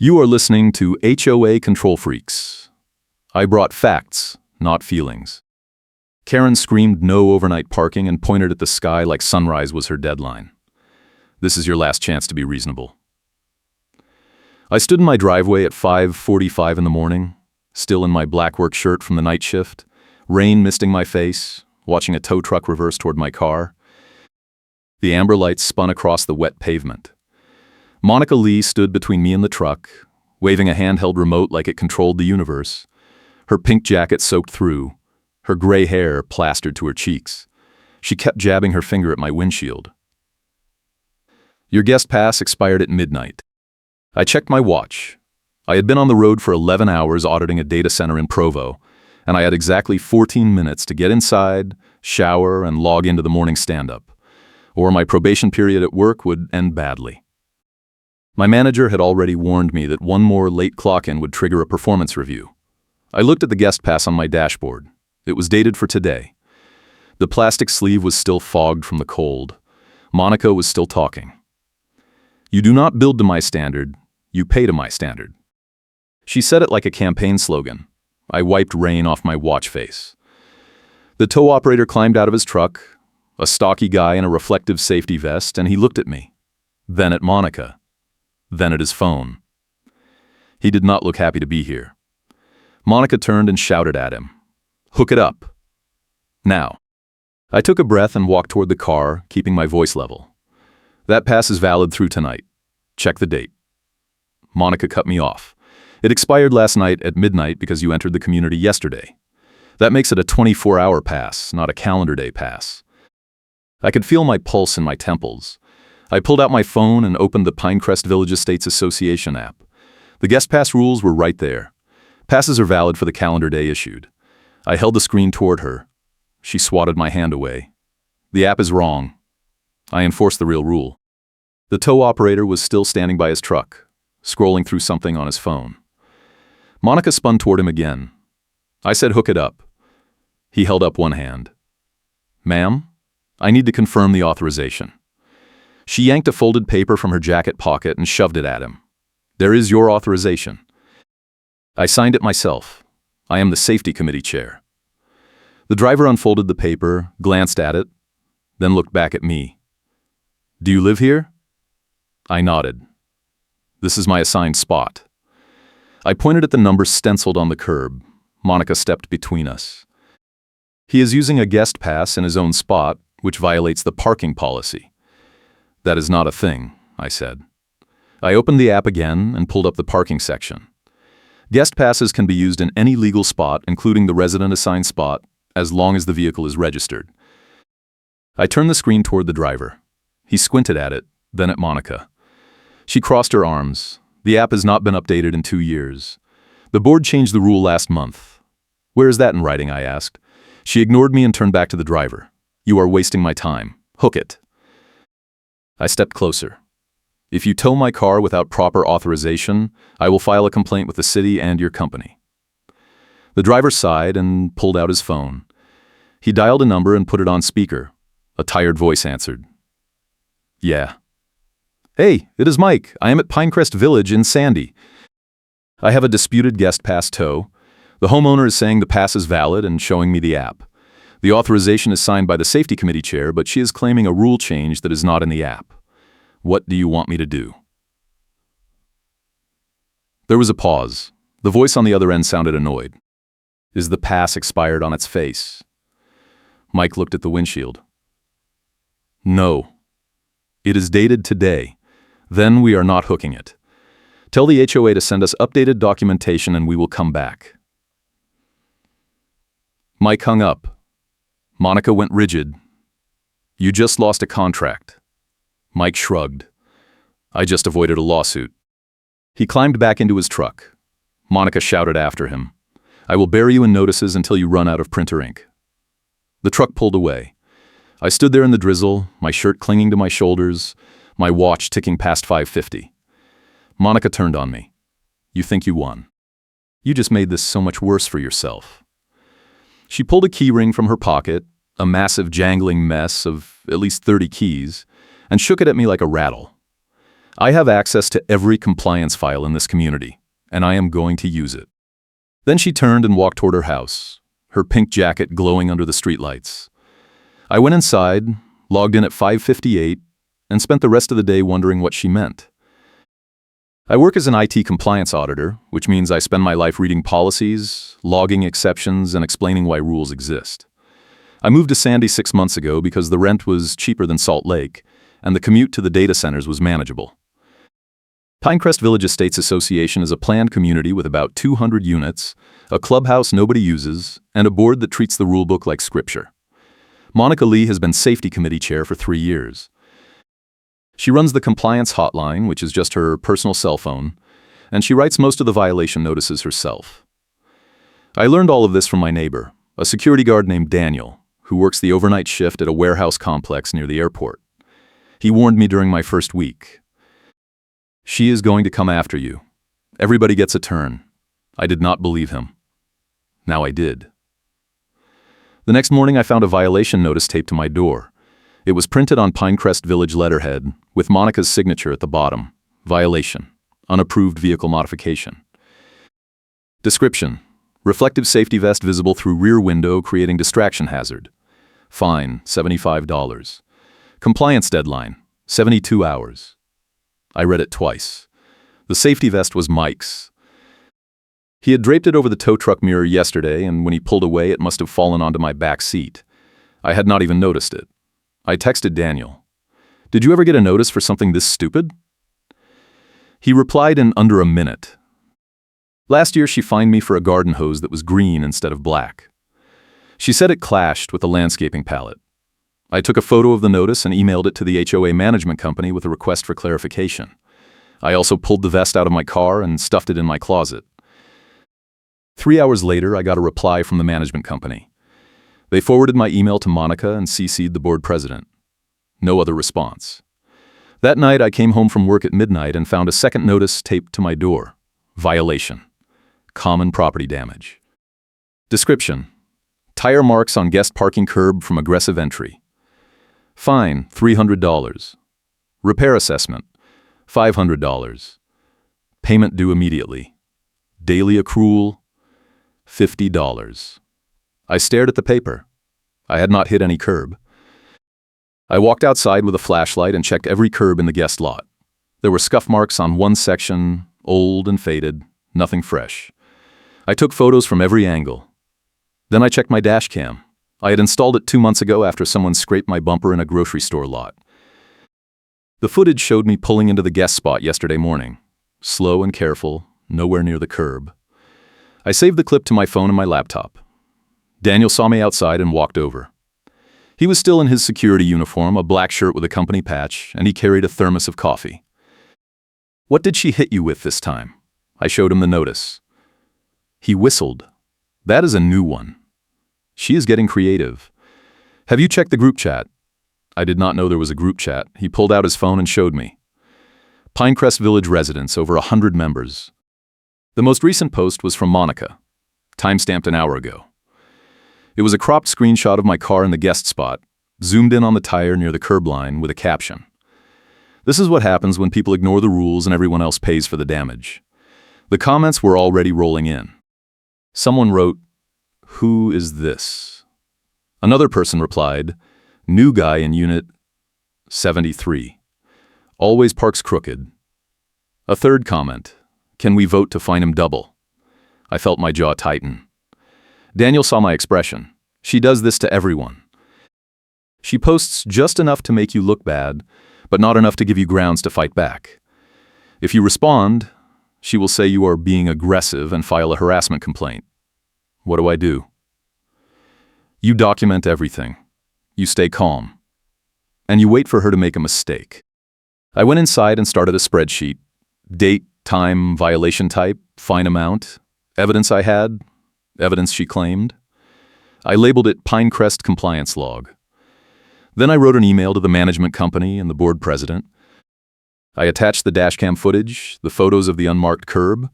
You are listening to HOA Control Freaks. I brought facts, not feelings. Karen screamed no overnight parking and pointed at the sky like sunrise was her deadline. This is your last chance to be reasonable. I stood in my driveway at 5:45 in the morning, still in my black work shirt from the night shift, rain misting my face, watching a tow truck reverse toward my car. The amber lights spun across the wet pavement. Monica Lee stood between me and the truck, waving a handheld remote like it controlled the universe. Her pink jacket soaked through, her gray hair plastered to her cheeks. She kept jabbing her finger at my windshield. Your guest pass expired at midnight. I checked my watch. I had been on the road for 11 hours auditing a data center in Provo, and I had exactly 14 minutes to get inside, shower, and log into the morning stand-up, or my probation period at work would end badly. My manager had already warned me that one more late clock-in would trigger a performance review. I looked at the guest pass on my dashboard. It was dated for today. The plastic sleeve was still fogged from the cold. Monica was still talking. You do not build to my standard, you pay to my standard. She said it like a campaign slogan. I wiped rain off my watch face. The tow operator climbed out of his truck, a stocky guy in a reflective safety vest, and he looked at me, then at Monica, then at his phone. He did not look happy to be here. Monica turned and shouted at him, "Hook it up. Now." I took a breath and walked toward the car, keeping my voice level. That pass is valid through tonight. Check the date. Monica cut me off. It expired last night at midnight because you entered the community yesterday. That makes it a 24-hour pass, not a calendar day pass. I could feel my pulse in my temples. I pulled out my phone and opened the Pinecrest Village Estates Association app. The guest pass rules were right there. Passes are valid for the calendar day issued. I held the screen toward her. She swatted my hand away. The app is wrong. I enforced the real rule. The tow operator was still standing by his truck, scrolling through something on his phone. Monica spun toward him again. I said, "Hook it up." He held up one hand. "Ma'am, I need to confirm the authorization." She yanked a folded paper from her jacket pocket and shoved it at him. "There is your authorization." I signed it myself. I am the safety committee chair. The driver unfolded the paper, glanced at it, then looked back at me. "Do you live here?" I nodded. "This is my assigned spot." I pointed at the number stenciled on the curb. Monica stepped between us. "He is using a guest pass in his own spot, which violates the parking policy." "That is not a thing," I said. I opened the app again and pulled up the parking section. Guest passes can be used in any legal spot, including the resident assigned spot, as long as the vehicle is registered. I turned the screen toward the driver. He squinted at it, then at Monica. She crossed her arms. The app has not been updated in 2 years. The board changed the rule last month. "Where is that in writing?" I asked. She ignored me and turned back to the driver. "You are wasting my time. Hook it." I stepped closer. "If you tow my car without proper authorization, I will file a complaint with the city and your company." The driver sighed and pulled out his phone. He dialed a number and put it on speaker. A tired voice answered. "Yeah." "Hey, it is Mike. I am at Pinecrest Village in Sandy. I have a disputed guest pass tow. The homeowner is saying the pass is valid and showing me the app. The authorization is signed by the safety committee chair, but she is claiming a rule change that is not in the app. What do you want me to do?" There was a pause. The voice on the other end sounded annoyed. "Is the pass expired on its face?" Mike looked at the windshield. "No. It is dated today. Then we are not hooking it. Tell the HOA to send us updated documentation and we will come back." Mike hung up. Monica went rigid. "You just lost a contract." Mike shrugged. "I just avoided a lawsuit." He climbed back into his truck. Monica shouted after him, "I will bury you in notices until you run out of printer ink." The truck pulled away. I stood there in the drizzle, my shirt clinging to my shoulders, my watch ticking past 5:50. Monica turned on me. "You think you won. You just made this so much worse for yourself." She pulled a key ring from her pocket, a massive jangling mess of at least 30 keys, and shook it at me like a rattle. I have access to every compliance file in this community, and I am going to use it. Then she turned and walked toward her house, her pink jacket glowing under the streetlights. I went inside, logged in at 5:58, and spent the rest of the day wondering what she meant. I work as an IT compliance auditor, which means I spend my life reading policies, logging exceptions, and explaining why rules exist. I moved to Sandy 6 months ago because the rent was cheaper than Salt Lake, and the commute to the data centers was manageable. Pinecrest Village Estates Association is a planned community with about 200 units, a clubhouse nobody uses, and a board that treats the rulebook like scripture. Monica Lee has been safety committee chair for 3 years. She runs the compliance hotline, which is just her personal cell phone, and she writes most of the violation notices herself. I learned all of this from my neighbor, a security guard named Daniel, who works the overnight shift at a warehouse complex near the airport. He warned me during my first week. She is going to come after you. Everybody gets a turn. I did not believe him. Now I did. The next morning I found a violation notice taped to my door. It was printed on Pinecrest Village letterhead, with Monica's signature at the bottom. Violation. Unapproved vehicle modification. Description. Reflective safety vest visible through rear window creating distraction hazard. Fine, $75. Compliance deadline, 72 hours. I read it twice. The safety vest was Mike's. He had draped it over the tow truck mirror yesterday, and when he pulled away, it must have fallen onto my back seat. I had not even noticed it. I texted Daniel. Did you ever get a notice for something this stupid? He replied in under a minute. Last year, she fined me for a garden hose that was green instead of black. She said it clashed with the landscaping palette. I took a photo of the notice and emailed it to the HOA management company with a request for clarification. I also pulled the vest out of my car and stuffed it in my closet. 3 hours later, I got a reply from the management company. They forwarded my email to Monica and CC'd the board president. No other response. That night, I came home from work at midnight and found a second notice taped to my door. Violation. Common property damage. Description. Tire marks on guest parking curb from aggressive entry. Fine, $300. Repair assessment, $500. Payment due immediately. Daily accrual, $50. I stared at the paper. I had not hit any curb. I walked outside with a flashlight and checked every curb in the guest lot. There were scuff marks on one section, old and faded, nothing fresh. I took photos from every angle. Then I checked my dash cam. I had installed it 2 months ago after someone scraped my bumper in a grocery store lot. The footage showed me pulling into the guest spot yesterday morning. Slow and careful, nowhere near the curb. I saved the clip to my phone and my laptop. Daniel saw me outside and walked over. He was still in his security uniform, a black shirt with a company patch, and he carried a thermos of coffee. What did she hit you with this time? I showed him the notice. He whistled. That is a new one. She is getting creative. Have you checked the group chat? I did not know there was a group chat. He pulled out his phone and showed me. Pinecrest Village residents, over 100 members. The most recent post was from Monica, timestamped an hour ago. It was a cropped screenshot of my car in the guest spot, zoomed in on the tire near the curb line with a caption. This is what happens when people ignore the rules and everyone else pays for the damage. The comments were already rolling in. Someone wrote, "Who is this?" Another person replied, "New guy in unit 73. Always parks crooked." A third comment, "Can we vote to fine him double?" I felt my jaw tighten. Daniel saw my expression. She does this to everyone. She posts just enough to make you look bad, but not enough to give you grounds to fight back. If you respond, she will say you are being aggressive and file a harassment complaint. What do? You document everything. You stay calm. And you wait for her to make a mistake. I went inside and started a spreadsheet. Date, time, violation type, fine amount, evidence I had, evidence she claimed. I labeled it Pinecrest Compliance Log. Then I wrote an email to the management company and the board president. I attached the dashcam footage, the photos of the unmarked curb,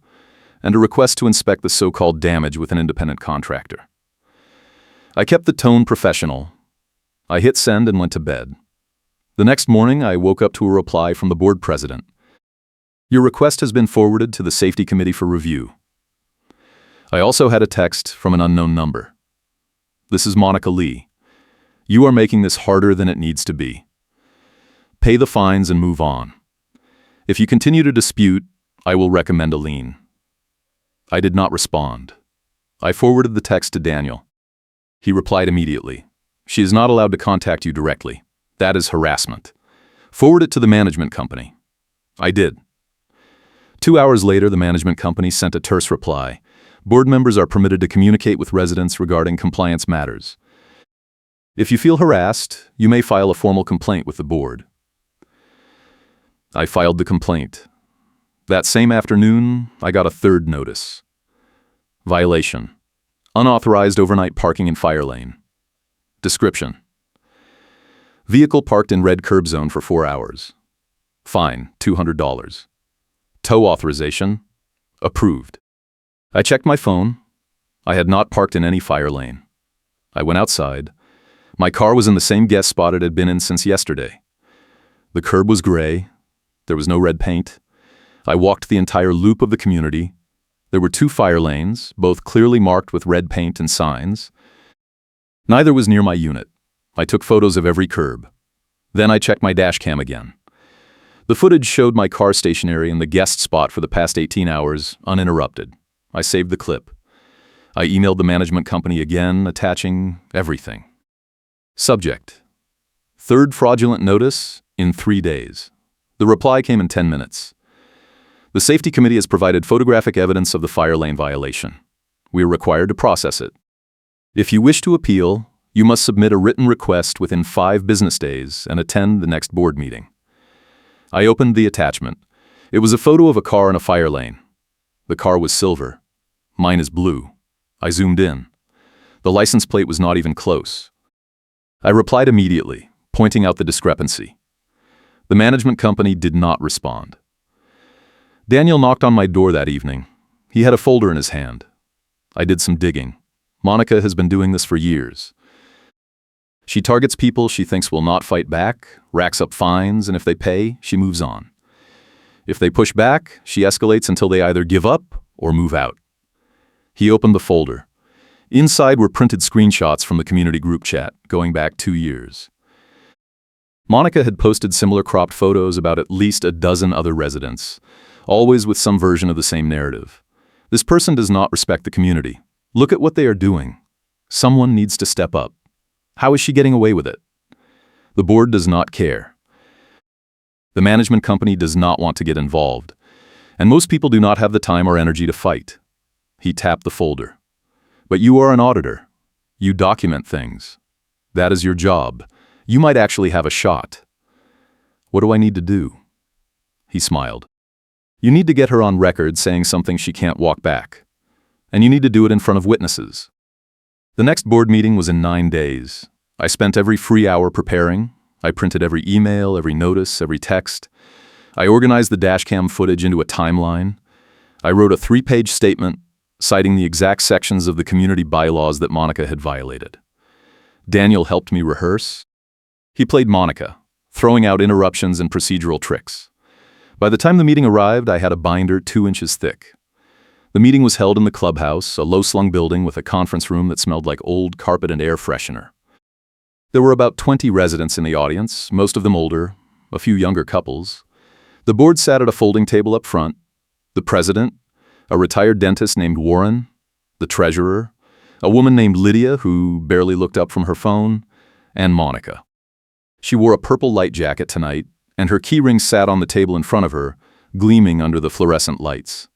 and a request to inspect the so-called damage with an independent contractor. I kept the tone professional. I hit send and went to bed. The next morning, I woke up to a reply from the board president. Your request has been forwarded to the Safety Committee for review. I also had a text from an unknown number. This is Monica Lee. You are making this harder than it needs to be. Pay the fines and move on. If you continue to dispute, I will recommend a lien. I did not respond. I forwarded the text to Daniel. He replied immediately. She is not allowed to contact you directly. That is harassment. Forward it to the management company. I did. 2 hours later, the management company sent a terse reply. Board members are permitted to communicate with residents regarding compliance matters. If you feel harassed, you may file a formal complaint with the board. I filed the complaint. That same afternoon, I got a third notice. Violation: unauthorized overnight parking in fire lane. Description: vehicle parked in red curb zone for 4 hours. Fine, $200. Tow authorization: approved. I checked my phone. I had not parked in any fire lane. I went outside. My car was in the same guest spot it had been in since yesterday. The curb was gray. There was no red paint. I walked the entire loop of the community. There were 2 fire lanes, both clearly marked with red paint and signs. Neither was near my unit. I took photos of every curb. Then I checked my dash cam again. The footage showed my car stationary in the guest spot for the past 18 hours, uninterrupted. I saved the clip. I emailed the management company again, attaching everything. Subject: third fraudulent notice in 3 days. The reply came in 10 minutes. The Safety Committee has provided photographic evidence of the fire lane violation. We are required to process it. If you wish to appeal, you must submit a written request within 5 business days and attend the next board meeting. I opened the attachment. It was a photo of a car in a fire lane. The car was silver. Mine is blue. I zoomed in. The license plate was not even close. I replied immediately, pointing out the discrepancy. The management company did not respond. Daniel knocked on my door that evening. He had a folder in his hand. I did some digging. Monica has been doing this for years. She targets people she thinks will not fight back, racks up fines, and if they pay, she moves on. If they push back, she escalates until they either give up or move out. He opened the folder. Inside were printed screenshots from the community group chat, going back 2 years. Monica had posted similar cropped photos about at least a dozen other residents, always with some version of the same narrative. This person does not respect the community. Look at what they are doing. Someone needs to step up. How is she getting away with it? The board does not care. The management company does not want to get involved, and most people do not have the time or energy to fight. He tapped the folder. But you are an auditor. You document things. That is your job. You might actually have a shot. What do I need to do? He smiled. You need to get her on record saying something she can't walk back. And you need to do it in front of witnesses. The next board meeting was in 9 days. I spent every free hour preparing. I printed every email, every notice, every text. I organized the dashcam footage into a timeline. I wrote a 3-page statement citing the exact sections of the community bylaws that Monica had violated. Daniel helped me rehearse. He played Monica, throwing out interruptions and procedural tricks. By the time the meeting arrived, I had a binder 2 inches thick. The meeting was held in the clubhouse, a low-slung building with a conference room that smelled like old carpet and air freshener. There were about 20 residents in the audience, most of them older, a few younger couples. The board sat at a folding table up front. The president, a retired dentist named Warren, the treasurer, a woman named Lydia who barely looked up from her phone, and Monica. She wore a purple light jacket tonight, and her keyring sat on the table in front of her, gleaming under the fluorescent lights.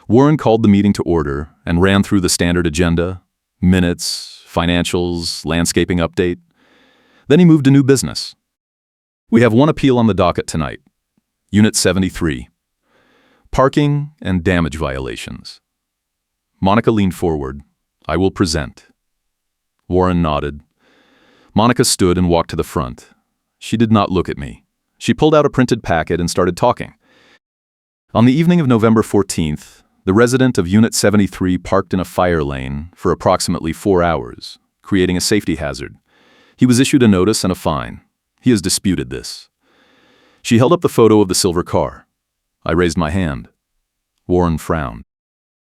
Warren called the meeting to order and ran through the standard agenda, minutes, financials, landscaping update. Then he moved to new business. We have one appeal on the docket tonight. Unit 73. Parking and damage violations. Monica leaned forward. I will present. Warren nodded. Monica stood and walked to the front. She did not look at me. She pulled out a printed packet and started talking. On the evening of November 14th, the resident of Unit 73 parked in a fire lane for approximately 4 hours, creating a safety hazard. He was issued a notice and a fine. He has disputed this. She held up the photo of the silver car. I raised my hand. Warren frowned.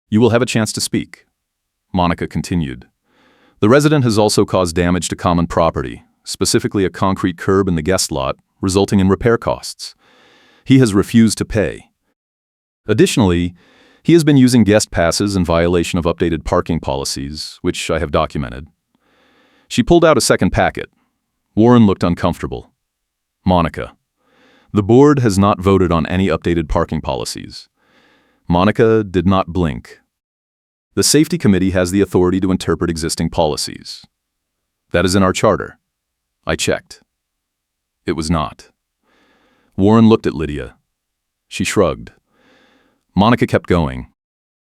"You will have a chance to speak," Monica continued. "The resident has also caused damage to common property, specifically a concrete curb in the guest lot, resulting in repair costs. He has refused to pay. Additionally, he has been using guest passes in violation of updated parking policies, which I have documented." She pulled out a second packet. Warren looked uncomfortable. "Monica, the board has not voted on any updated parking policies." Monica did not blink. "The safety committee has the authority to interpret existing policies. That is in our charter." I checked. It was not. Warren looked at Lydia. She shrugged. Monica kept going.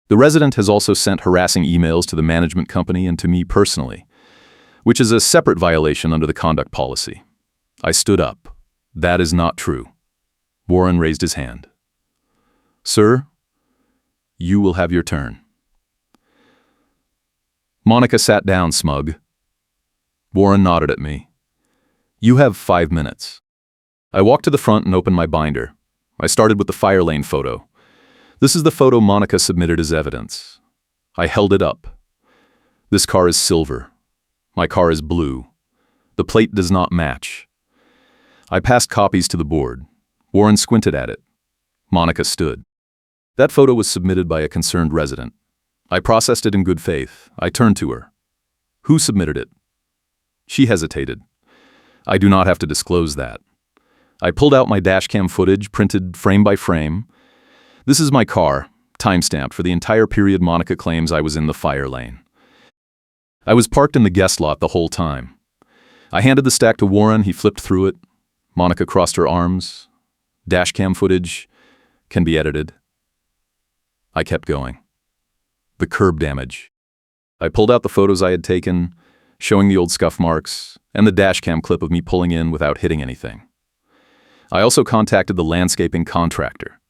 "The resident has also sent harassing emails to the management company and to me personally, which is a separate violation under the conduct policy." I stood up. "That is not true." Warren raised his hand. "Sir, you will have your turn." Monica sat down, smug. Warren nodded at me. "You have 5 minutes." I walked to the front and opened my binder. I started with the fire lane photo. This is the photo Monica submitted as evidence. I held it up. "This car is silver. My car is blue. The plate does not match." I passed copies to the board. Warren squinted at it. Monica stood. "That photo was submitted by a concerned resident. I processed it in good faith." I turned to her. "Who submitted it?" She hesitated. "I do not have to disclose that." I pulled out my dashcam footage, printed frame by frame. This is my car, timestamped for the entire period Monica claims I was in the fire lane. I was parked in the guest lot the whole time. I handed the stack to Warren. He flipped through it. Monica crossed her arms. "Dashcam footage can be edited." I kept going. The curb damage. I pulled out the photos I had taken, showing the old scuff marks, and the dashcam clip of me pulling in without hitting anything. I also contacted the landscaping contractor.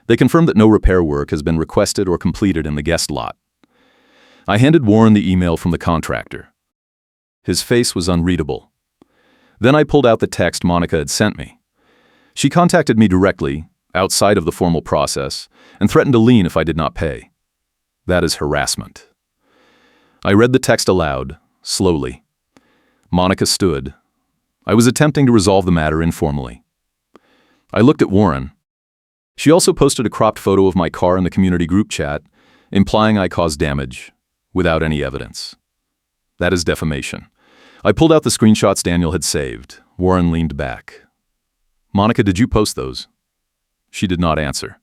They confirmed that no repair work has been requested or completed in the guest lot. I handed Warren the email from the contractor. His face was unreadable. Then I pulled out the text Monica had sent me. She contacted me directly, outside of the formal process, and threatened to lien if I did not pay. That is harassment. I read the text aloud, slowly. Monica stood. I was attempting to resolve the matter informally. I looked at Warren. She also posted a cropped photo of my car in the community group chat, implying I caused damage, without any evidence. That is defamation. I pulled out the screenshots Daniel had saved. Warren leaned back. "Monica, did you post those?" She did not answer.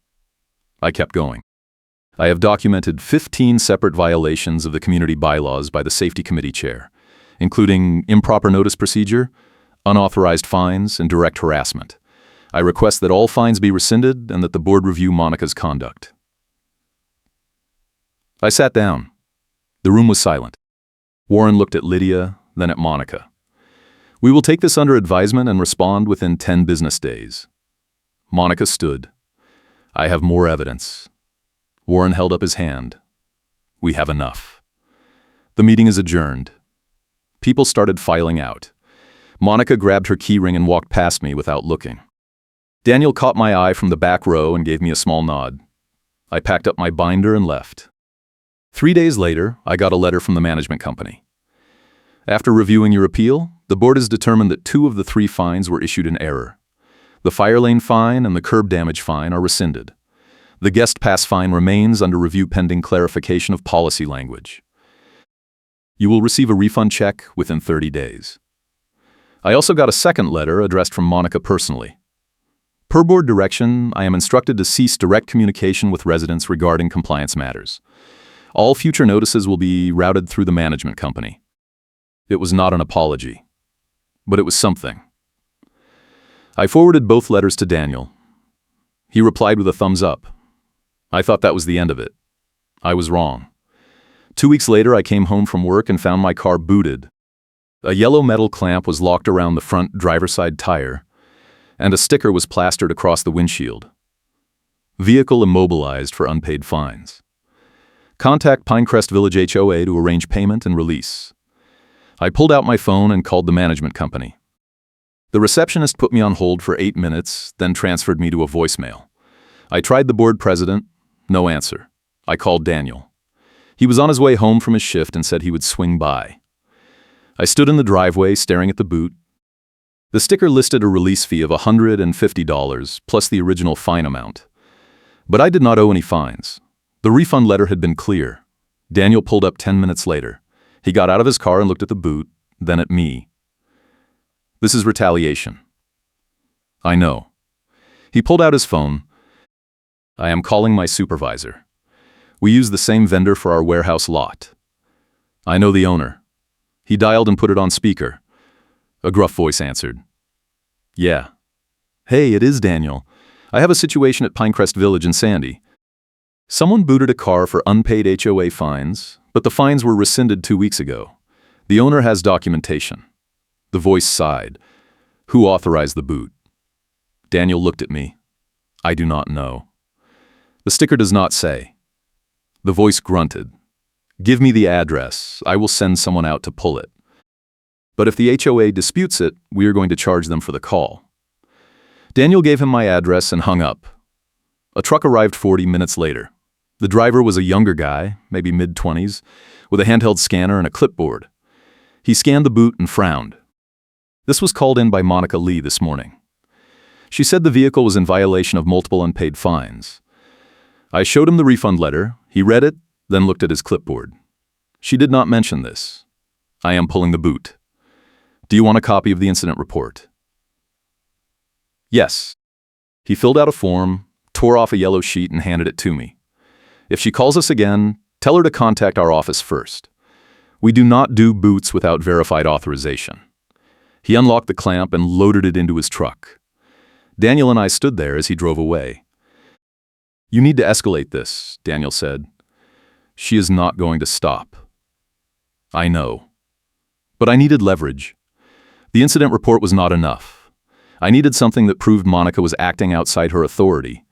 I kept going. "I have documented 15 separate violations of the community bylaws by the safety committee chair, including improper notice procedure, unauthorized fines, and direct harassment. I request that all fines be rescinded and that the board review Monica's conduct." I sat down. The room was silent. Warren looked at Lydia, then at Monica. "We will take this under advisement and respond within 10 business days." Monica stood. "I have more evidence." Warren held up his hand. "We have enough." The meeting is adjourned. People started filing out. Monica grabbed her keyring and walked past me without looking. Daniel caught my eye from the back row and gave me a small nod. I packed up my binder and left. 3 days later, I got a letter from the management company. "After reviewing your appeal, the board has determined that 2 of the 3 fines were issued in error. The fire lane fine and the curb damage fine are rescinded. The guest pass fine remains under review pending clarification of policy language. You will receive a refund check within 30 days. I also got a second letter addressed from Monica personally. "Per board direction, I am instructed to cease direct communication with residents regarding compliance matters. All future notices will be routed through the management company." It was not an apology, but it was something. I forwarded both letters to Daniel. He replied with a thumbs up. I thought that was the end of it. I was wrong. 2 weeks later, I came home from work and found my car booted. A yellow metal clamp was locked around the front driver's side tire, and a sticker was plastered across the windshield. "Vehicle immobilized for unpaid fines. Contact Pinecrest Village HOA to arrange payment and release." I pulled out my phone and called the management company. The receptionist put me on hold for 8 minutes, then transferred me to a voicemail. I tried the board president. No answer. I called Daniel. He was on his way home from his shift and said he would swing by. I stood in the driveway staring at the boot. The sticker listed a release fee of $150 plus the original fine amount. But I did not owe any fines. The refund letter had been clear. Daniel pulled up 10 minutes later. He got out of his car and looked at the boot, then at me. This is retaliation. I know. He pulled out his phone. I am calling my supervisor. We use the same vendor for our warehouse lot. I know the owner. He dialed and put it on speaker. A gruff voice answered. Yeah. Hey, it is Daniel. I have a situation at Pinecrest Village in Sandy. Someone booted a car for unpaid HOA fines, but the fines were rescinded 2 weeks ago. The owner has documentation. The voice sighed. Who authorized the boot? Daniel looked at me. I do not know. The sticker does not say. The voice grunted. Give me the address. I will send someone out to pull it. But if the HOA disputes it, we are going to charge them for the call. Daniel gave him my address and hung up. A truck arrived 40 minutes later. The driver was a younger guy, maybe mid-20s, with a handheld scanner and a clipboard. He scanned the boot and frowned. This was called in by Monica Lee this morning. She said the vehicle was in violation of multiple unpaid fines. I showed him the refund letter. He read it, then looked at his clipboard. She did not mention this. I am pulling the boot. Do you want a copy of the incident report? Yes. He filled out a form, tore off a yellow sheet and handed it to me. If she calls us again, tell her to contact our office first. We do not do boots without verified authorization. He unlocked the clamp and loaded it into his truck. Daniel and I stood there as he drove away. You need to escalate this, Daniel said. She is not going to stop. I know. But I needed leverage. The incident report was not enough. I needed something that proved Monica was acting outside her authority,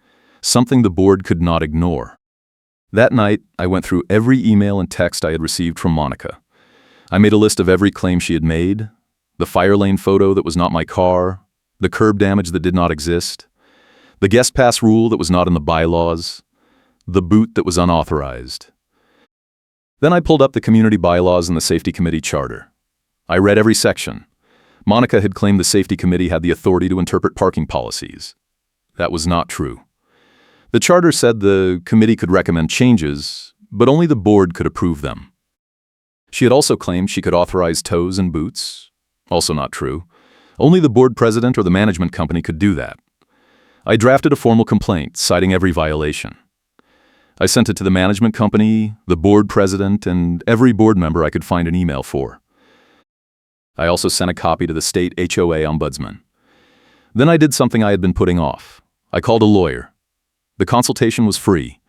something the board could not ignore. That night, I went through every email and text I had received from Monica. I made a list of every claim she had made, the fire lane photo that was not my car, the curb damage that did not exist, the guest pass rule that was not in the bylaws, the boot that was unauthorized. Then I pulled up the community bylaws and the safety committee charter. I read every section. Monica had claimed the safety committee had the authority to interpret parking policies. That was not true. The charter said the committee could recommend changes, but only the board could approve them. She had also claimed she could authorize tows and boots. Also not true. Only the board president or the management company could do that. I drafted a formal complaint citing every violation. I sent it to the management company, the board president, and every board member I could find an email for. I also sent a copy to the state HOA ombudsman. Then I did something I had been putting off. I called a lawyer. The consultation was free.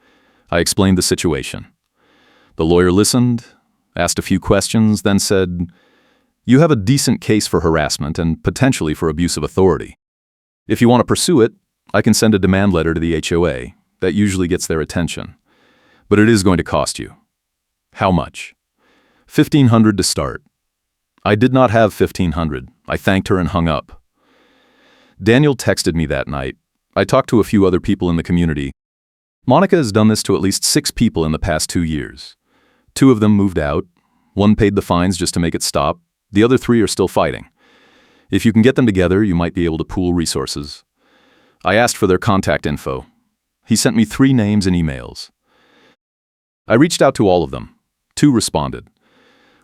I explained the situation. The lawyer listened, asked a few questions, then said, "You have a decent case for harassment and potentially for abuse of authority. If you want to pursue it, I can send a demand letter to the HOA. That usually gets their attention. But it is going to cost you." How much? $1,500 to start. I did not have $1,500. I thanked her and hung up. Daniel texted me that night. I talked to a few other people in the community. Monica has done this to at least 6 people in the past 2 years. 2 of them moved out. 1 paid the fines just to make it stop. The other 3 are still fighting. If you can get them together, you might be able to pool resources. I asked for their contact info. He sent me 3 names and emails. I reached out to all of them. 2 responded.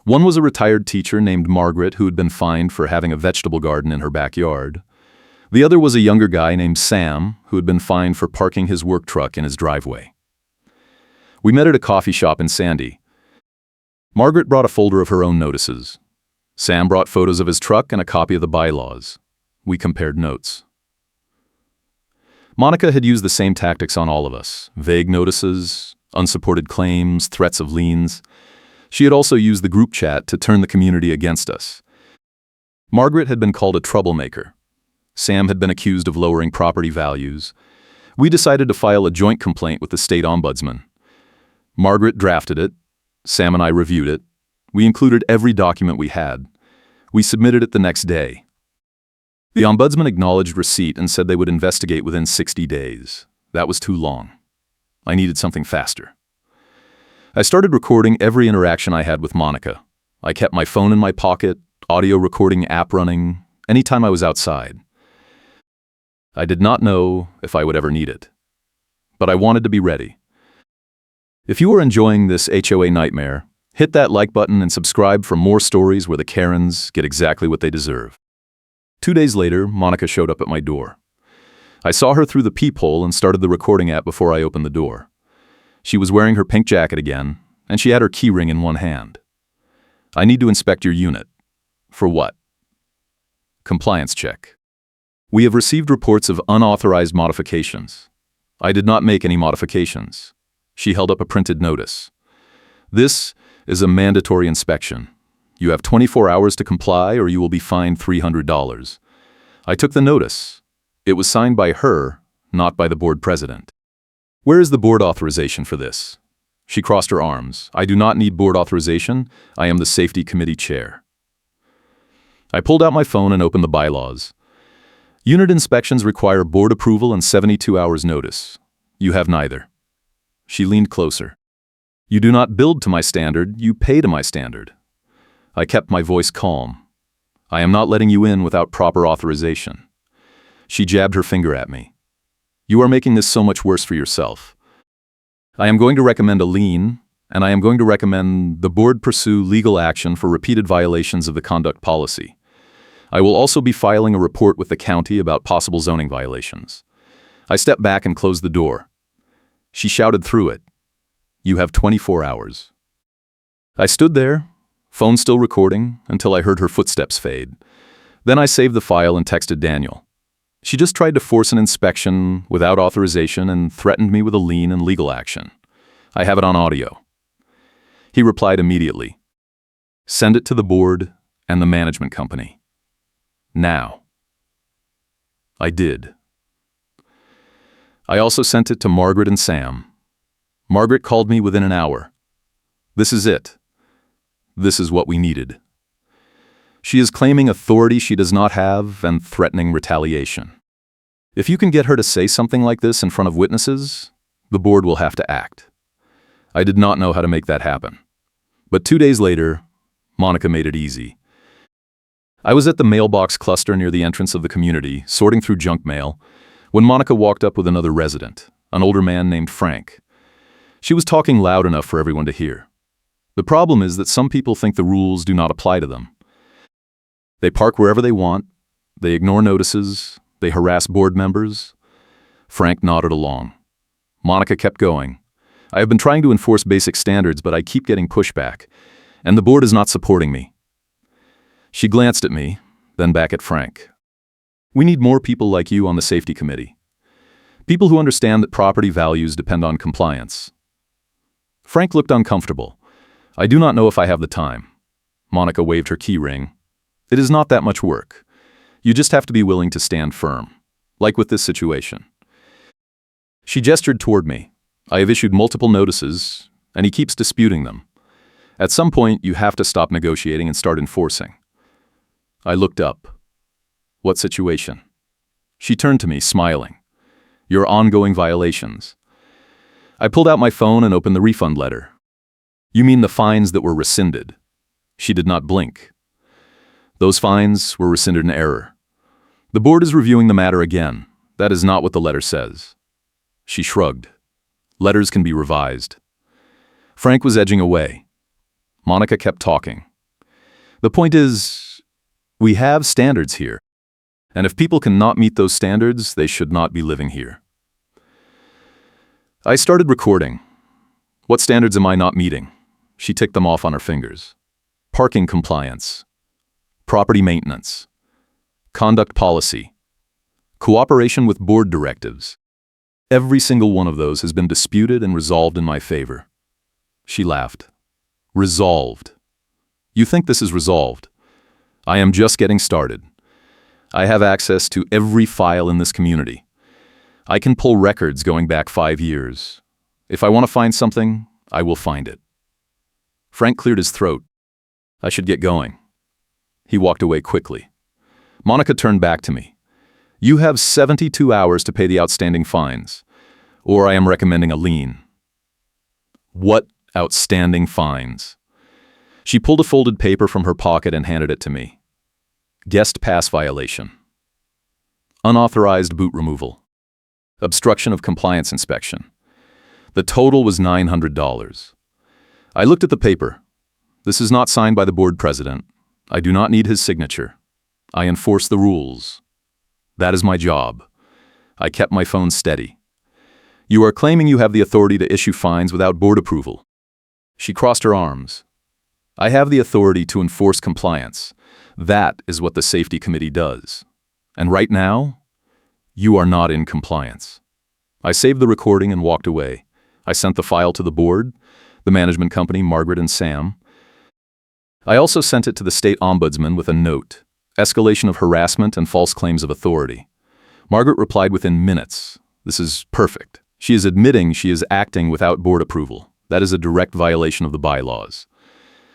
One was a retired teacher named Margaret who had been fined for having a vegetable garden in her backyard. The other was a younger guy named Sam who had been fined for parking his work truck in his driveway. We met at a coffee shop in Sandy. Margaret brought a folder of her own notices. Sam brought photos of his truck and a copy of the bylaws. We compared notes. Monica had used the same tactics on all of us: vague notices, unsupported claims, threats of liens. She had also used the group chat to turn the community against us. Margaret had been called a troublemaker. Sam had been accused of lowering property values. We decided to file a joint complaint with the state ombudsman. Margaret drafted it. Sam and I reviewed it. We included every document we had. We submitted it the next day. The ombudsman acknowledged receipt and said they would investigate within 60 days. That was too long. I needed something faster. I started recording every interaction I had with Monica. I kept my phone in my pocket, audio recording app running, anytime I was outside. I did not know if I would ever need it, but I wanted to be ready. If you are enjoying this HOA nightmare, hit that like button and subscribe for more stories where the Karens get exactly what they deserve. 2 days later, Monica showed up at my door. I saw her through the peephole and started the recording app before I opened the door. She was wearing her pink jacket again, and she had her key ring in one hand. I need to inspect your unit. For what? Compliance check. We have received reports of unauthorized modifications. I did not make any modifications. She held up a printed notice. This is a mandatory inspection. You have 24 hours to comply or you will be fined $300. I took the notice. It was signed by her, not by the board president. Where is the board authorization for this? She crossed her arms. I do not need board authorization. I am the safety committee chair. I pulled out my phone and opened the bylaws. Unit inspections require board approval and 72 hours notice. You have neither. She leaned closer. You do not build to my standard, you pay to my standard. I kept my voice calm. I am not letting you in without proper authorization. She jabbed her finger at me. You are making this so much worse for yourself. I am going to recommend a lien, and I am going to recommend the board pursue legal action for repeated violations of the conduct policy. I will also be filing a report with the county about possible zoning violations. I stepped back and closed the door. She shouted through it. You have 24 hours. I stood there, phone still recording, until I heard her footsteps fade. Then I saved the file and texted Daniel. She just tried to force an inspection without authorization and threatened me with a lien and legal action. I have it on audio. He replied immediately. Send it to the board and the management company. Now. I did. I also sent it to Margaret and Sam. Margaret called me within an hour. This is it. This is what we needed. She is claiming authority she does not have and threatening retaliation. If you can get her to say something like this in front of witnesses, the board will have to act. I did not know how to make that happen. But 2 days later, Monica made it easy. I was at the mailbox cluster near the entrance of the community, sorting through junk mail, when Monica walked up with another resident, an older man named Frank. She was talking loud enough for everyone to hear. The problem is that some people think the rules do not apply to them. They park wherever they want, they ignore notices, they harass board members. Frank nodded along. Monica kept going. I have been trying to enforce basic standards, but I keep getting pushback, and the board is not supporting me. She glanced at me, then back at Frank. We need more people like you on the safety committee. People who understand that property values depend on compliance. Frank looked uncomfortable. I do not know if I have the time. Monica waved her key ring. It is not that much work. You just have to be willing to stand firm, like with this situation. She gestured toward me. I have issued multiple notices, and he keeps disputing them. At some point, you have to stop negotiating and start enforcing. I looked up. What situation? She turned to me, smiling. Your ongoing violations. I pulled out my phone and opened the refund letter. You mean the fines that were rescinded? She did not blink. Those fines were rescinded in error. The board is reviewing the matter again. That is not what the letter says. She shrugged. Letters can be revised. Frank was edging away. Monica kept talking. The point is, we have standards here. And if people cannot meet those standards, they should not be living here. I started recording. What standards am I not meeting? She ticked them off on her fingers. Parking compliance. Property maintenance. Conduct policy. Cooperation with board directives. Every single one of those has been disputed and resolved in my favor. She laughed. Resolved. You think this is resolved? I am just getting started. I have access to every file in this community. I can pull records going back 5 years. If I want to find something, I will find it. Frank cleared his throat. I should get going. He walked away quickly. Monica turned back to me. You have 72 hours to pay the outstanding fines. or I am recommending a lien. What outstanding fines? She pulled a folded paper from her pocket and handed it to me. Guest pass violation. Unauthorized boot removal. Obstruction of compliance inspection. The total was $900. I looked at the paper. This is not signed by the board president. I do not need his signature. I enforce the rules. That is my job. I kept my phone steady. You are claiming you have the authority to issue fines without board approval. She crossed her arms. I have the authority to enforce compliance. That is what the safety committee does. And right now, you are not in compliance. I saved the recording and walked away. I sent the file to the board, the management company, Margaret and Sam. I also sent it to the state ombudsman with a note, escalation of harassment and false claims of authority. Margaret replied within minutes. This is perfect. She is admitting she is acting without board approval. That is a direct violation of the bylaws.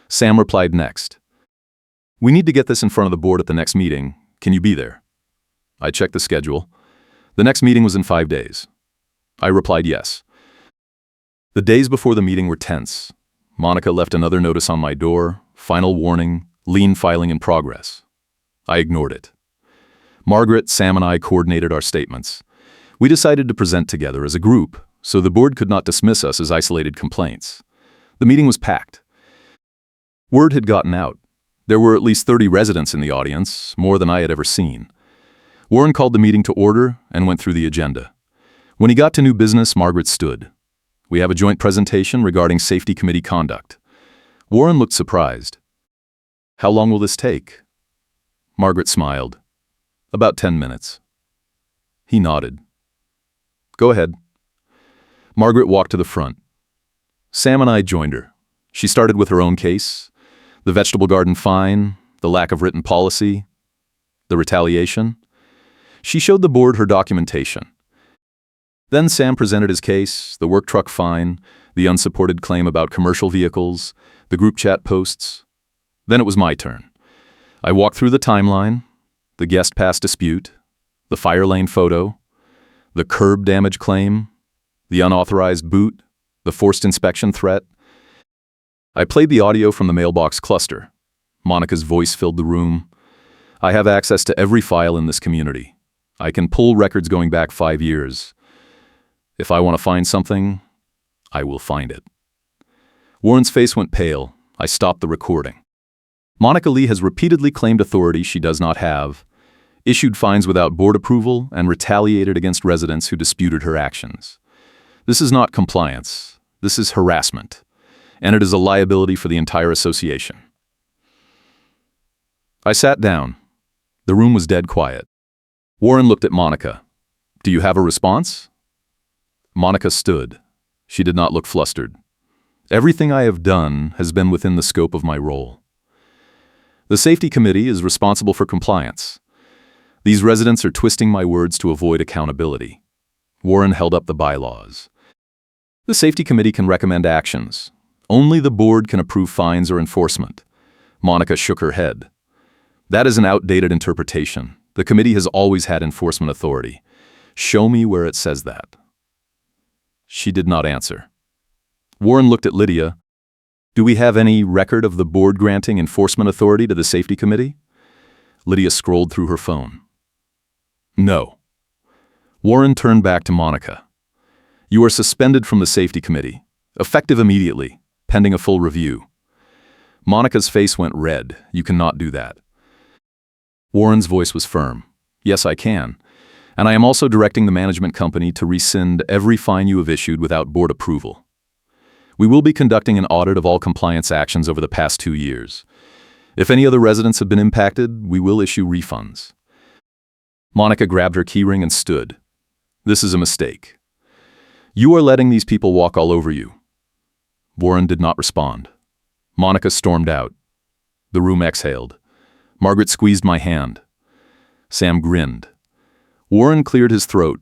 Sam replied next. We need to get this in front of the board at the next meeting. Can you be there? I checked the schedule. The next meeting was in 5 days. I replied yes. The days before the meeting were tense. Monica left another notice on my door, final warning, lien filing in progress. I ignored it. Margaret, Sam, and I coordinated our statements. We decided to present together as a group, so the board could not dismiss us as isolated complaints. The meeting was packed. Word had gotten out. There were at least 30 residents in the audience, more than I had ever seen. Warren called the meeting to order and went through the agenda. When he got to new business, Margaret stood. We have a joint presentation regarding safety committee conduct. Warren looked surprised. How long will this take? Margaret smiled. About 10 minutes. He nodded. Go ahead. Margaret walked to the front. Sam and I joined her. She started with her own case, the vegetable garden fine, the lack of written policy, the retaliation. She showed the board her documentation. Then Sam presented his case, the work truck fine, the unsupported claim about commercial vehicles, the group chat posts. Then it was my turn. I walked through the timeline, the guest pass dispute, the fire lane photo, the curb damage claim, the unauthorized boot, the forced inspection threat. I played the audio from the mailbox cluster. Monica's voice filled the room. I have access to every file in this community. I can pull records going back 5 years. If I want to find something, I will find it. Warren's face went pale. I stopped the recording. Monica Lee has repeatedly claimed authority she does not have, issued fines without board approval, and retaliated against residents who disputed her actions. This is not compliance. This is harassment, and it is a liability for the entire association. I sat down. The room was dead quiet. Warren looked at Monica. Do you have a response? Monica stood. She did not look flustered. Everything I have done has been within the scope of my role. The safety committee is responsible for compliance. These residents are twisting my words to avoid accountability. Warren held up the bylaws. The safety committee can recommend actions. Only the board can approve fines or enforcement. Monica shook her head. That is an outdated interpretation. The committee has always had enforcement authority. Show me where it says that. She did not answer. Warren looked at Lydia. Do we have any record of the board granting enforcement authority to the safety committee? Lydia scrolled through her phone. No. Warren turned back to Monica. You are suspended from the safety committee, effective immediately, pending a full review. Monica's face went red. You cannot do that. Warren's voice was firm. Yes, I can. And I am also directing the management company to rescind every fine you have issued without board approval. We will be conducting an audit of all compliance actions over the past 2 years. If any other residents have been impacted, we will issue refunds. Monica grabbed her keyring and stood. This is a mistake. You are letting these people walk all over you. Warren did not respond. Monica stormed out. The room exhaled. Margaret squeezed my hand. Sam grinned. Warren cleared his throat.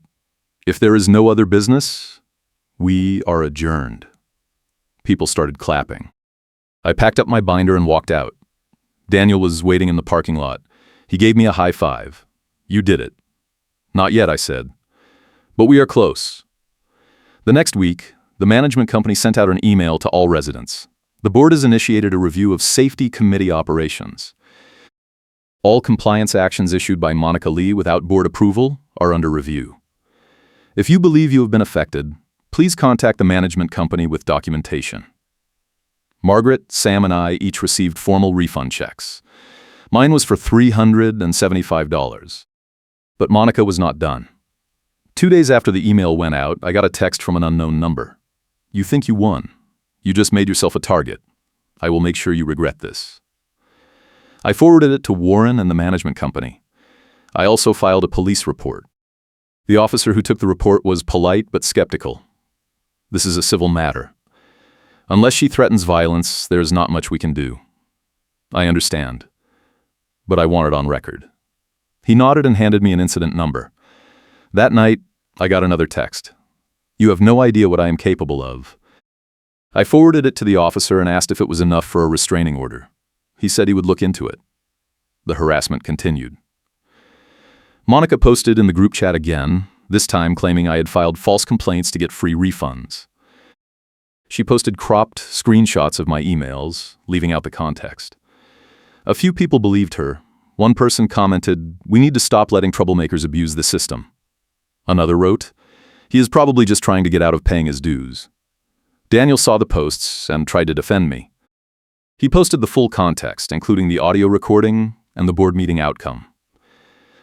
If there is no other business, we are adjourned. People started clapping. I packed up my binder and walked out. Daniel was waiting in the parking lot. He gave me a high five. You did it. Not yet, I said. But we are close. The next week, the management company sent out an email to all residents. The board has initiated a review of safety committee operations. All compliance actions issued by Monica Lee without board approval are under review. If you believe you have been affected, please contact the management company with documentation. Margaret, Sam, and I each received formal refund checks. Mine was for $375. But Monica was not done. 2 days after the email went out, I got a text from an unknown number. You think you won. You just made yourself a target. I will make sure you regret this. I forwarded it to Warren and the management company. I also filed a police report. The officer who took the report was polite but skeptical. This is a civil matter. Unless she threatens violence, there is not much we can do. I understand. But I want it on record. He nodded and handed me an incident number. That night, I got another text. You have no idea what I am capable of. I forwarded it to the officer and asked if it was enough for a restraining order. He said he would look into it. The harassment continued. Monica posted in the group chat again, this time claiming I had filed false complaints to get free refunds. She posted cropped screenshots of my emails, leaving out the context. A few people believed her. One person commented, "We need to stop letting troublemakers abuse the system." Another wrote, "He is probably just trying to get out of paying his dues." Daniel saw the posts and tried to defend me. He posted the full context, including the audio recording and the board meeting outcome.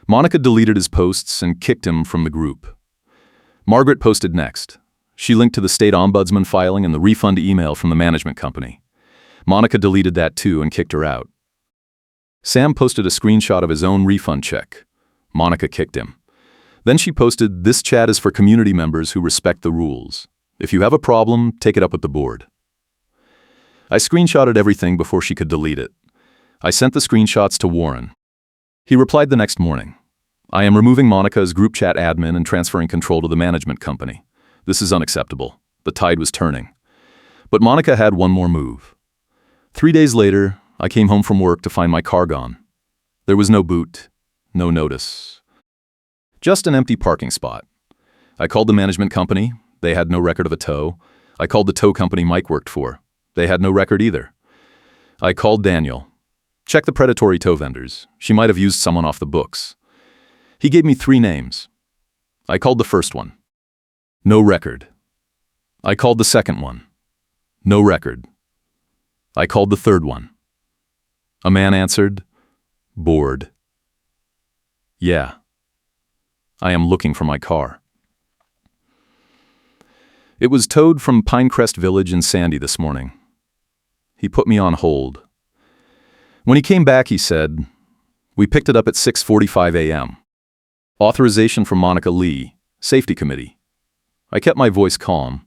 Monica deleted his posts and kicked him from the group. Margaret posted next. She linked to the state ombudsman filing and the refund email from the management company. Monica deleted that too and kicked her out. Sam posted a screenshot of his own refund check. Monica kicked him. Then she posted, "This chat is for community members who respect the rules. If you have a problem, take it up with the board." I screenshotted everything before she could delete it. I sent the screenshots to Warren. He replied the next morning. "I am removing Monica as group chat admin and transferring control to the management company. This is unacceptable." The tide was turning. But Monica had one more move. 3 days later, I came home from work to find my car gone. There was no boot, no notice. Just an empty parking spot. I called the management company. They had no record of a tow. I called the tow company Mike worked for. They had no record either. I called Daniel. Check the predatory tow vendors. She might have used someone off the books. He gave me 3 names. I called the first one. No record. I called the second one. No record. I called the third one. A man answered, "Bored." Yeah. I am looking for my car. It was towed from Pinecrest Village in Sandy this morning. He put me on hold. When he came back, he said, "We picked it up at 6:45 a.m. Authorization from Monica Lee, Safety Committee." I kept my voice calm.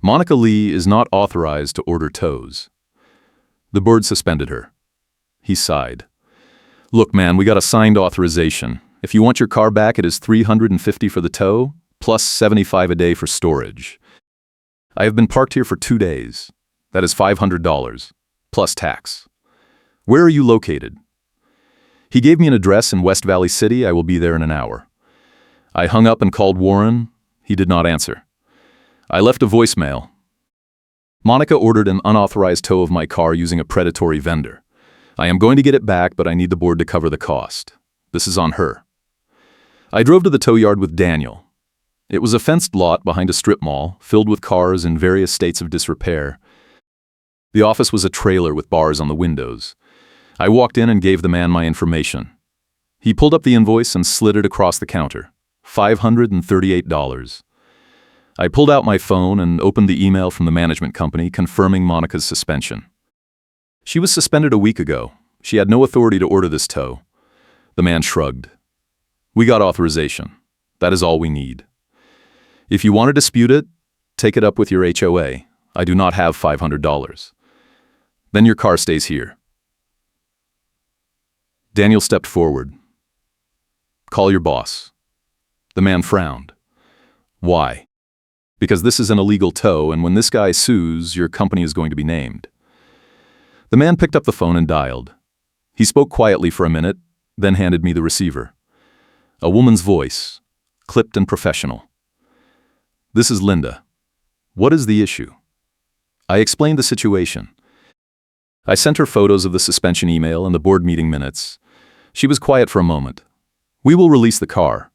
Monica Lee is not authorized to order tows. The board suspended her. He sighed. "Look, man, we got a signed authorization. If you want your car back, it is $350 for the tow, plus $75 a day for storage. I have been parked here for 2 days. That is $500, plus tax. Where are you located?" He gave me an address in West Valley City. I will be there in an hour. I hung up and called Warren. He did not answer. I left a voicemail. Monica ordered an unauthorized tow of my car using a predatory vendor. I am going to get it back, but I need the board to cover the cost. This is on her. I drove to the tow yard with Daniel. It was a fenced lot behind a strip mall, filled with cars in various states of disrepair. The office was a trailer with bars on the windows. I walked in and gave the man my information. He pulled up the invoice and slid it across the counter. $538. I pulled out my phone and opened the email from the management company confirming Monica's suspension. She was suspended a week ago. She had no authority to order this tow. The man shrugged. "We got authorization. That is all we need. If you want to dispute it, take it up with your HOA. I do not have $500. Then your car stays here." Daniel stepped forward. "Call your boss." The man frowned. "Why?" "Because this is an illegal tow, and when this guy sues, your company is going to be named." The man picked up the phone and dialed. He spoke quietly for a minute, then handed me the receiver. A woman's voice, clipped and professional. "This is Linda. What is the issue? I explained the situation. I sent her photos of the suspension email and the board meeting minutes. She was quiet for a moment. We will release the car.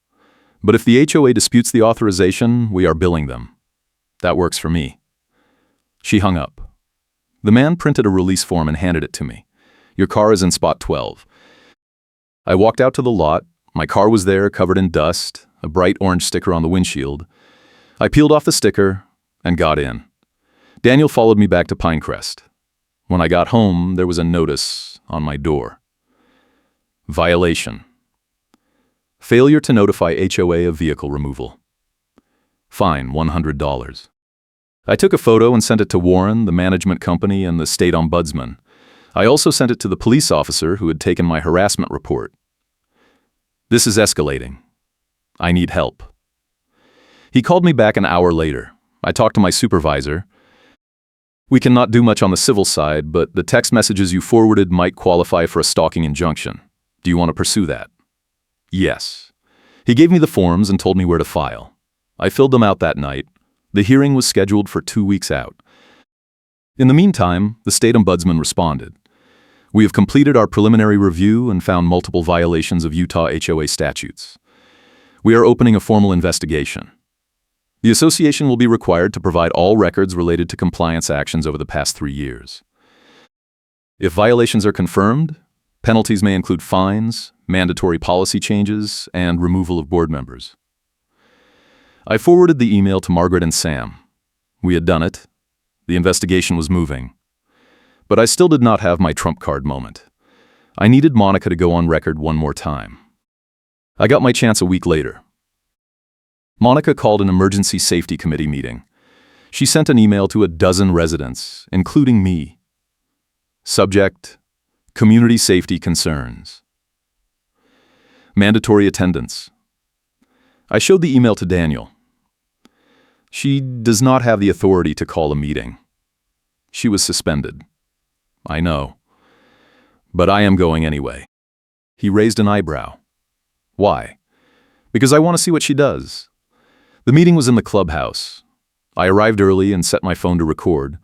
But if the HOA disputes the authorization, we are billing them. That works for me. She hung up. The man printed a release form and handed it to me. Your car is in spot 12. I walked out to the lot. My car was there, covered in dust, a bright orange sticker on the windshield. I peeled off the sticker and got in. Daniel followed me back to Pinecrest. When I got home, there was a notice on my door. Violation. Failure to notify HOA of vehicle removal. Fine, $100. I took a photo and sent it to Warren, the management company, and the state ombudsman. I also sent it to the police officer who had taken my harassment report. This is escalating. I need help. He called me back an hour later. I talked to my supervisor. We cannot do much on the civil side, but the text messages you forwarded might qualify for a stalking injunction. Do you want to pursue that? Yes. He gave me the forms and told me where to file. I filled them out that night. The hearing was scheduled for 2 weeks out. In the meantime, the state ombudsman responded. We have completed our preliminary review and found multiple violations of Utah HOA statutes. We are opening a formal investigation. The association will be required to provide all records related to compliance actions over the past 3 years. If violations are confirmed, penalties may include fines, mandatory policy changes, and removal of board members. I forwarded the email to Margaret and Sam. We had done it. The investigation was moving. But I still did not have my trump card moment. I needed Monica to go on record one more time. I got my chance a week later. Monica called an emergency safety committee meeting. She sent an email to 12 residents, including me. Subject: community safety concerns. Mandatory attendance. I showed the email to Daniel. She does not have the authority to call a meeting. She was suspended. I know. But I am going anyway. He raised an eyebrow. Why? Because I want to see what she does. The meeting was in the clubhouse. I arrived early and set my phone to record.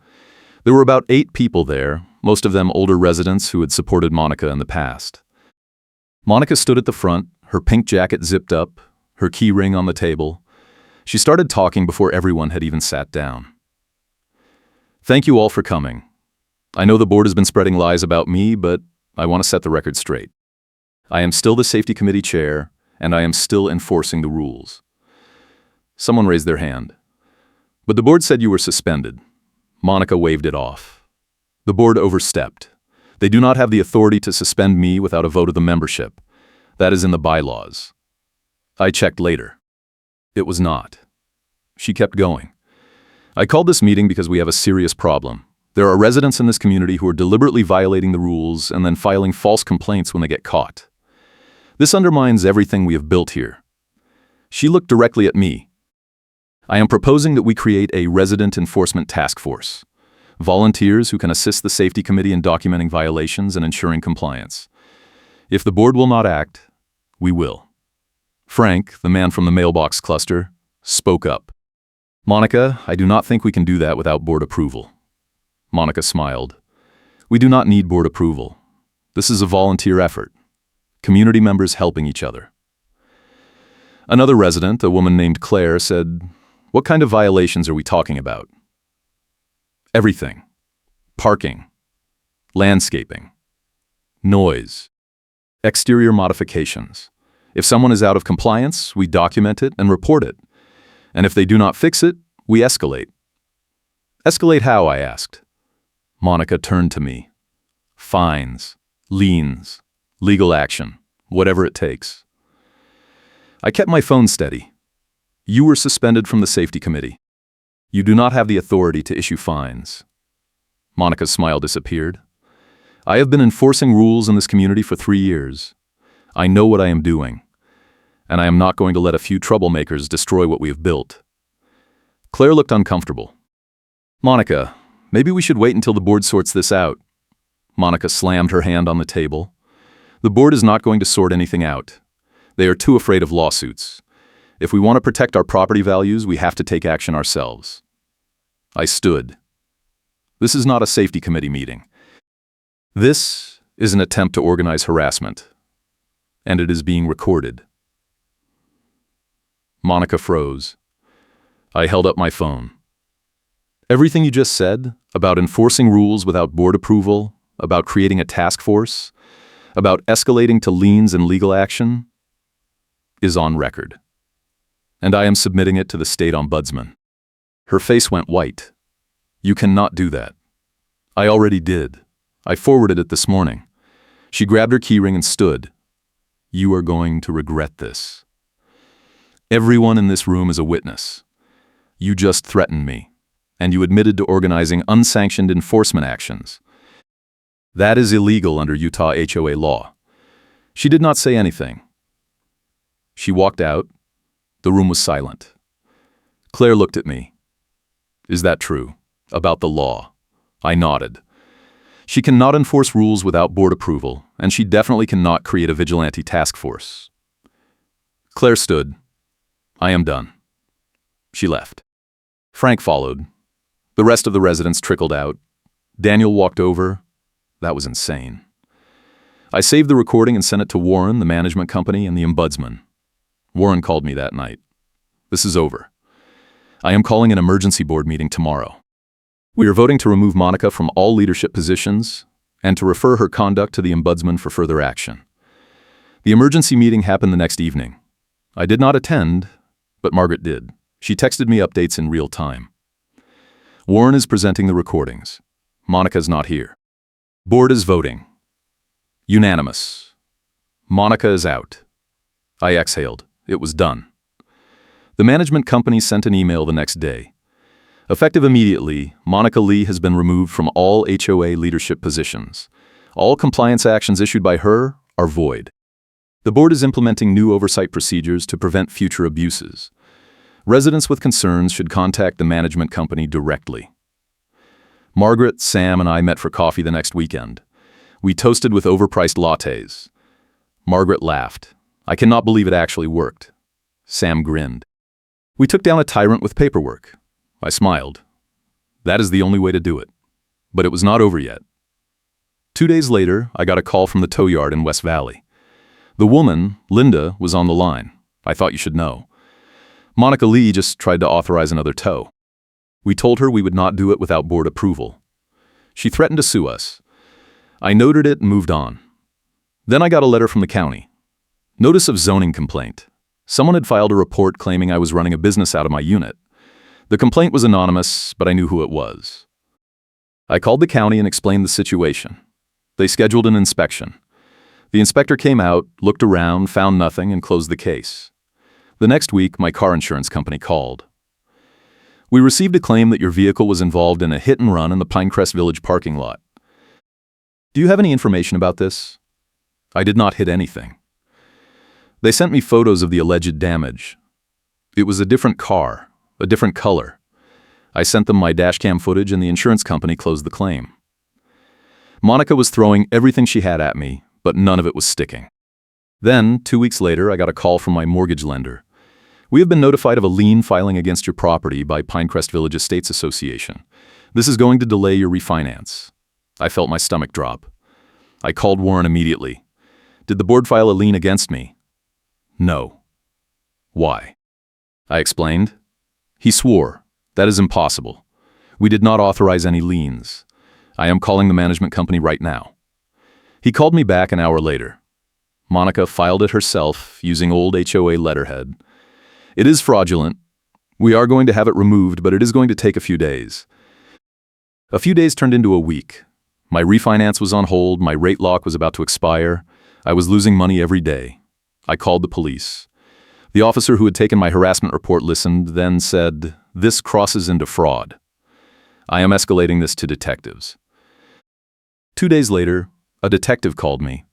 There were about 8 people there, most of them older residents who had supported Monica in the past. Monica stood at the front, her pink jacket zipped up, her key ring on the table. She started talking before everyone had even sat down. Thank you all for coming. I know the board has been spreading lies about me, but I want to set the record straight. I am still the safety committee chair, and I am still enforcing the rules. Someone raised their hand. But the board said you were suspended. Monica waved it off. The board overstepped. They do not have the authority to suspend me without a vote of the membership. That is in the bylaws. I checked later. It was not. She kept going. I called this meeting because we have a serious problem. There are residents in this community who are deliberately violating the rules and then filing false complaints when they get caught. This undermines everything we have built here. She looked directly at me. I am proposing that we create a resident enforcement task force. Volunteers who can assist the safety committee in documenting violations and ensuring compliance. If the board will not act, we will. Frank, the man from the mailbox cluster, spoke up. Monica, I do not think we can do that without board approval. Monica smiled. We do not need board approval. This is a volunteer effort. Community members helping each other. Another resident, a woman named Claire, said, "What kind of violations are we talking about?" Everything. Parking. Landscaping. Noise. Exterior modifications. If someone is out of compliance, we document it and report it. And if they do not fix it, we escalate. Escalate how? I asked. Monica turned to me. Fines, liens, legal action, whatever it takes. I kept my phone steady. You were suspended from the safety committee. You do not have the authority to issue fines. Monica's smile disappeared. I have been enforcing rules in this community for 3 years. I know what I am doing. And I am not going to let a few troublemakers destroy what we have built. Claire looked uncomfortable. Monica, maybe we should wait until the board sorts this out. Monica slammed her hand on the table. The board is not going to sort anything out. They are too afraid of lawsuits. If we want to protect our property values, we have to take action ourselves. I stood. This is not a safety committee meeting. This is an attempt to organize harassment, and it is being recorded. Monica froze. I held up my phone. Everything you just said about enforcing rules without board approval, about creating a task force, about escalating to liens and legal action, is on record. And I am submitting it to the state ombudsman. Her face went white. You cannot do that. I already did. I forwarded it this morning. She grabbed her keyring and stood. You are going to regret this. Everyone in this room is a witness. You just threatened me, and you admitted to organizing unsanctioned enforcement actions. That is illegal under Utah HOA law. She did not say anything. She walked out. The room was silent. Claire looked at me. Is that true? About the law? I nodded. She cannot enforce rules without board approval, and she definitely cannot create a vigilante task force. Claire stood. I am done. She left. Frank followed. The rest of the residents trickled out. Daniel walked over. That was insane. I saved the recording and sent it to Warren, the management company, and the ombudsman. Warren called me that night. This is over. I am calling an emergency board meeting tomorrow. We are voting to remove Monica from all leadership positions and to refer her conduct to the ombudsman for further action. The emergency meeting happened the next evening. I did not attend, but Margaret did. She texted me updates in real time. Warren is presenting the recordings. Monica's not here. Board is voting. Unanimous. Monica is out. I exhaled. It was done. The management company sent an email the next day. Effective immediately, Monica Lee has been removed from all HOA leadership positions. All compliance actions issued by her are void. The board is implementing new oversight procedures to prevent future abuses. Residents with concerns should contact the management company directly. Margaret, Sam, and I met for coffee the next weekend. We toasted with overpriced lattes. Margaret laughed. I cannot believe it actually worked. Sam grinned. We took down a tyrant with paperwork. I smiled. That is the only way to do it. But it was not over yet. 2 days later, I got a call from the tow yard in West Valley. The woman, Linda, was on the line. I thought you should know. Monica Lee just tried to authorize another tow. We told her we would not do it without board approval. She threatened to sue us. I noted it and moved on. Then I got a letter from the county. Notice of zoning complaint. Someone had filed a report claiming I was running a business out of my unit. The complaint was anonymous, but I knew who it was. I called the county and explained the situation. They scheduled an inspection. The inspector came out, looked around, found nothing, and closed the case. The next week, my car insurance company called. We received a claim that your vehicle was involved in a hit and run in the Pinecrest Village parking lot. Do you have any information about this? I did not hit anything. They sent me photos of the alleged damage. It was a different car, a different color. I sent them my dashcam footage and the insurance company closed the claim. Monica was throwing everything she had at me, but none of it was sticking. Then, 2 weeks later, I got a call from my mortgage lender. We have been notified of a lien filing against your property by Pinecrest Village Estates Association. This is going to delay your refinance. I felt my stomach drop. I called Warren immediately. Did the board file a lien against me? No. Why? I explained. He swore. That is impossible. We did not authorize any liens. I am calling the management company right now. He called me back an hour later. Monica filed it herself using old HOA letterhead. It is fraudulent. We are going to have it removed, but it is going to take a few days. A few days turned into a week. My refinance was on hold, my rate lock was about to expire. I was losing money every day. I called the police. The officer who had taken my harassment report listened, then said, "This crosses into fraud. I am escalating this to detectives." 2 days later, a detective called me.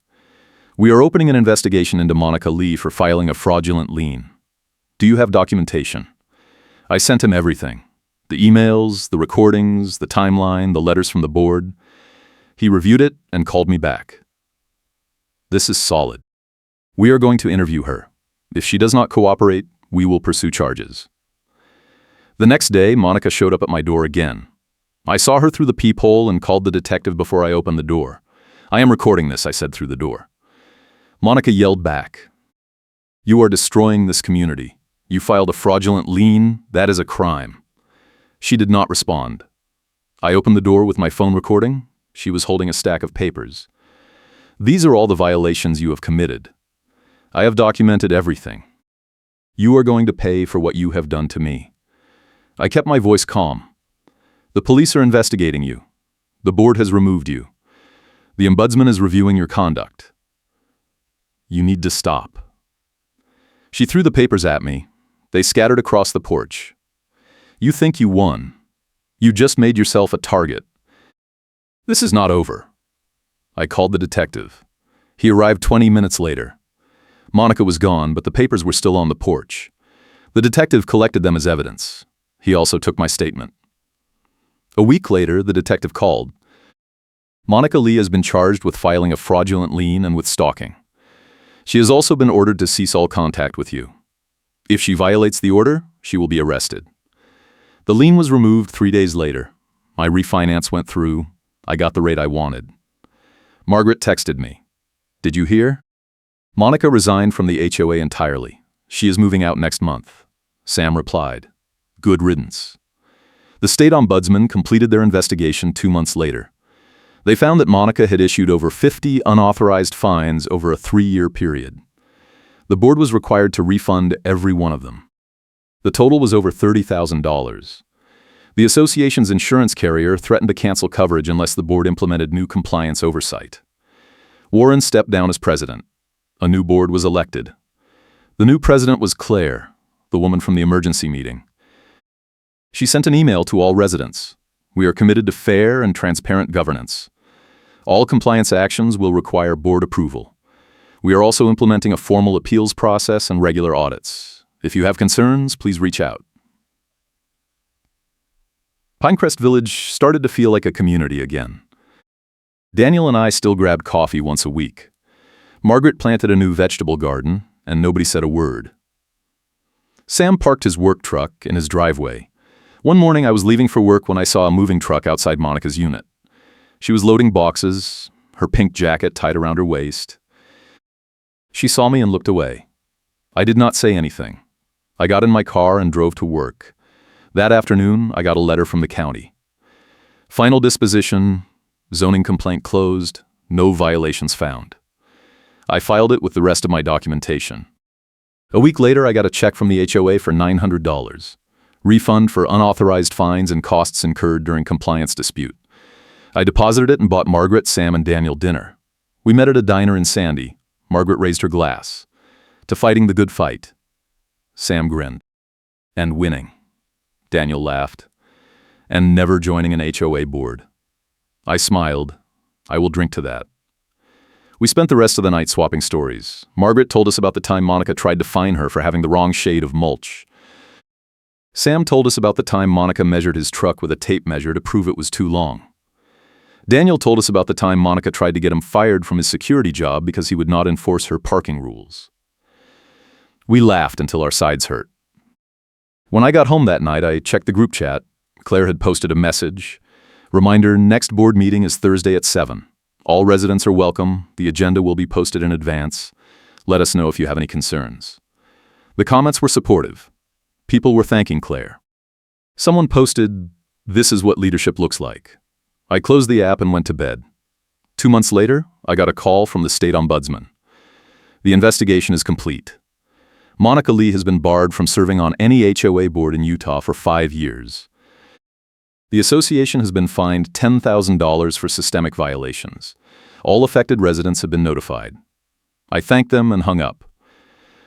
"We are opening an investigation into Monica Lee for filing a fraudulent lien. Do you have documentation?" I sent him everything. The emails, the recordings, the timeline, the letters from the board. He reviewed it and called me back. "This is solid. We are going to interview her. If she does not cooperate, we will pursue charges." The next day, Monica showed up at my door again. I saw her through the peephole and called the detective before I opened the door. "I am recording this," I said through the door. Monica yelled back, "You are destroying this community. You filed a fraudulent lien. That is a crime." She did not respond. I opened the door with my phone recording. She was holding a stack of papers. "These are all the violations you have committed. I have documented everything. You are going to pay for what you have done to me." I kept my voice calm. "The police are investigating you. The board has removed you. The ombudsman is reviewing your conduct. You need to stop." She threw the papers at me. They scattered across the porch. "You think you won. You just made yourself a target. This is not over." I called the detective. He arrived 20 minutes later. Monica was gone, but the papers were still on the porch. The detective collected them as evidence. He also took my statement. A week later, the detective called. "Monica Lee has been charged with filing a fraudulent lien and with stalking. She has also been ordered to cease all contact with you. If she violates the order, she will be arrested." The lien was removed 3 days later. My refinance went through. I got the rate I wanted. Margaret texted me. "Did you hear? Monica resigned from the HOA entirely. She is moving out next month." Sam replied, "Good riddance." The state ombudsman completed their investigation 2 months later. They found that Monica had issued over 50 unauthorized fines over a 3-year period. The board was required to refund every one of them. The total was over $30,000. The association's insurance carrier threatened to cancel coverage unless the board implemented new compliance oversight. Warren stepped down as president. A new board was elected. The new president was Claire, the woman from the emergency meeting. She sent an email to all residents. "We are committed to fair and transparent governance. All compliance actions will require board approval. We are also implementing a formal appeals process and regular audits. If you have concerns, please reach out." Pinecrest Village started to feel like a community again. Daniel and I still grabbed coffee once a week. Margaret planted a new vegetable garden, and nobody said a word. Sam parked his work truck in his driveway. One morning I was leaving for work when I saw a moving truck outside Monica's unit. She was loading boxes, her pink jacket tied around her waist. She saw me and looked away. I did not say anything. I got in my car and drove to work. That afternoon, I got a letter from the county. Final disposition, zoning complaint closed, no violations found. I filed it with the rest of my documentation. A week later, I got a check from the HOA for $900. Refund for unauthorized fines and costs incurred during compliance dispute. I deposited it and bought Margaret, Sam, and Daniel dinner. We met at a diner in Sandy. Margaret raised her glass. "To fighting the good fight." Sam grinned. "And winning." Daniel laughed. "And never joining an HOA board." I smiled. "I will drink to that." We spent the rest of the night swapping stories. Margaret told us about the time Monica tried to fine her for having the wrong shade of mulch. Sam told us about the time Monica measured his truck with a tape measure to prove it was too long. Daniel told us about the time Monica tried to get him fired from his security job because he would not enforce her parking rules. We laughed until our sides hurt. When I got home that night, I checked the group chat. Claire had posted a message. Reminder, next board meeting is Thursday at 7. All residents are welcome. The agenda will be posted in advance. Let us know if you have any concerns. The comments were supportive. People were thanking Claire. Someone posted, "This is what leadership looks like." I closed the app and went to bed. 2 months later, I got a call from the state ombudsman. The investigation is complete. Monica Lee has been barred from serving on any HOA board in Utah for 5 years. The association has been fined $10,000 for systemic violations. All affected residents have been notified. I thanked them and hung up.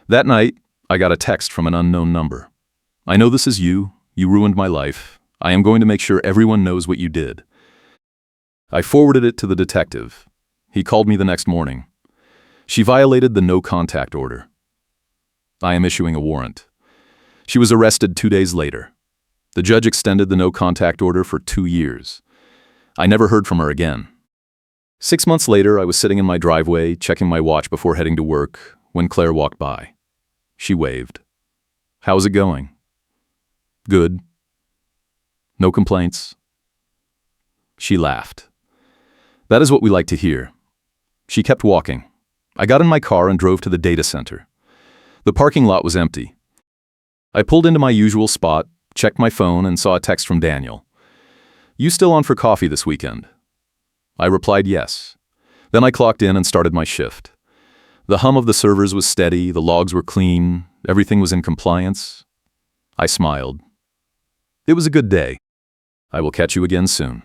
That night, I got a text from an unknown number. "I know this is you. You ruined my life. I am going to make sure everyone knows what you did." I forwarded it to the detective. He called me the next morning. "She violated the no-contact order. I am issuing a warrant." She was arrested 2 days later. The judge extended the no-contact order for 2 years. I never heard from her again. 6 months later, I was sitting in my driveway, checking my watch before heading to work, when Claire walked by. She waved. "How's it going?" "Good. No complaints? She laughed. That is what we like to hear. She kept walking. I got in my car and drove to the data center. The parking lot was empty. I pulled into my usual spot, checked my phone, and saw a text from Daniel. You still on for coffee this weekend? I replied yes. Then I clocked in and started my shift. The hum of the servers was steady, the logs were clean, everything was in compliance. I smiled. It was a good day. I will catch you again soon.